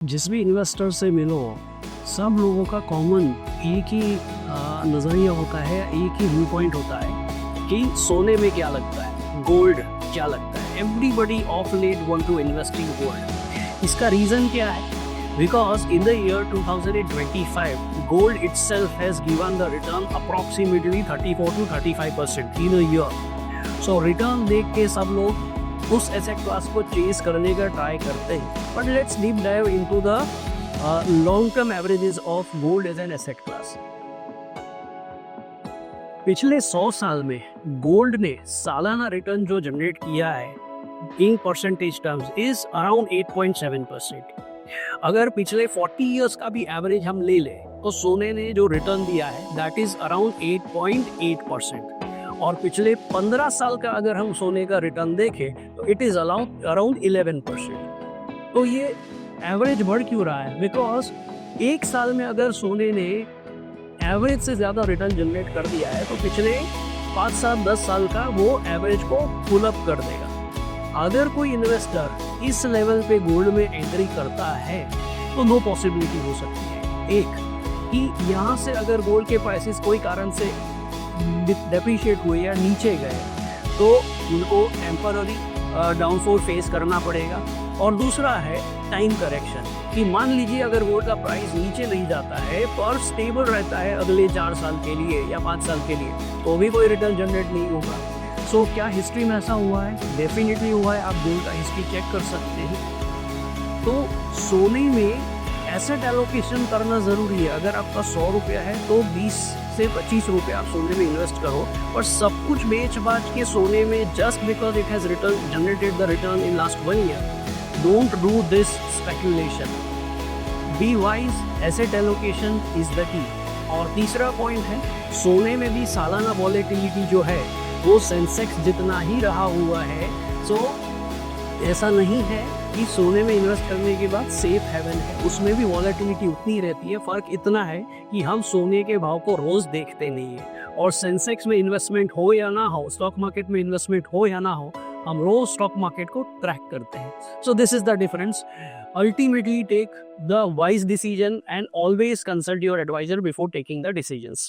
जिस भी इन्वेस्टर से मिलो, सब लोगों का कॉमन एक ही नज़रिया होता है, एक ही व्यू पॉइंट होता है कि सोने में क्या लगता है, गोल्ड क्या लगता है। Everybody of late want to invest in gold. इसका रीज़न क्या है? Because in the year 2025, gold itself has given the return approximately 34 to 35% in a year. So return देख के सब लोग उस एसेट क्लास को चेज करने का ट्राई करते हैं। But let's deep dive into the long term averages of gold as an asset class. पिछले 100 साल में गोल्ड ने सालाना रिटर्न जो जनरेट किया है in percentage terms is around 8.7%। अगर पिछले 40 इयर्स का भी एवरेज हम ले लें तो सोने ने जो रिटर्न दिया है दैट इज अराउंड 8.8%। और पिछले 15 साल का अगर हम सोने का रिटर्न देखें तो इट इज अराउंड 11%। तो ये एवरेज बढ़ क्यों रहा है? बिकॉज एक साल में अगर सोने ने एवरेज से ज़्यादा रिटर्न जनरेट कर दिया है तो पिछले 5 साल 10 साल का वो एवरेज को पुल अप कर देगा। अगर कोई इन्वेस्टर इस लेवल पे गोल्ड में एंट्री करता है तो नो पॉसिबिलिटी हो सकती है। एक कि यहाँ से अगर गोल्ड के प्राइसेस कोई कारण से डेप्रिशिएट हुए या नीचे गए तो उनको टेम्पररी डाउनफॉल फेस करना पड़ेगा। और दूसरा है टाइम करेक्शन कि मान लीजिए अगर गोल्ड का प्राइस नीचे नहीं जाता है पर स्टेबल रहता है अगले 4 साल के लिए या 5 साल के लिए तो भी कोई रिटर्न जनरेट नहीं होगा। सो क्या हिस्ट्री में ऐसा हुआ है? डेफिनेटली हुआ है। आप गोल्ड का हिस्ट्री चेक कर सकते हैं। तो सोने में एसेट एलोकेशन करना ज़रूरी है। अगर आपका 100 रुपया है तो 20 से 25 रुपये आप सोने में इन्वेस्ट करो। और सब कुछ बेच बाच के सोने में just because it has return generated the return in last 1 year, don't do this speculation. Be wise, asset allocation is the key. और तीसरा पॉइंट है सोने में भी सालाना वॉलेटिलिटी जो है वो सेंसेक्स जितना ही रहा हुआ है। सो ऐसा नहीं है कि सोने में इन्वेस्ट करने के बाद सेफ हेवन है, उसमें भी वॉलेटिलिटी उतनी ही रहती है। फ़र्क इतना है कि हम सोने के भाव को रोज़ देखते नहीं है। और सेंसेक्स में इन्वेस्टमेंट हो या ना हो, स्टॉक मार्केट में इन्वेस्टमेंट हो या ना हो, हम रोज स्टॉक मार्केट को ट्रैक करते हैं। So this is the difference. Ultimately take the wise decision and always consult your advisor before taking the decisions.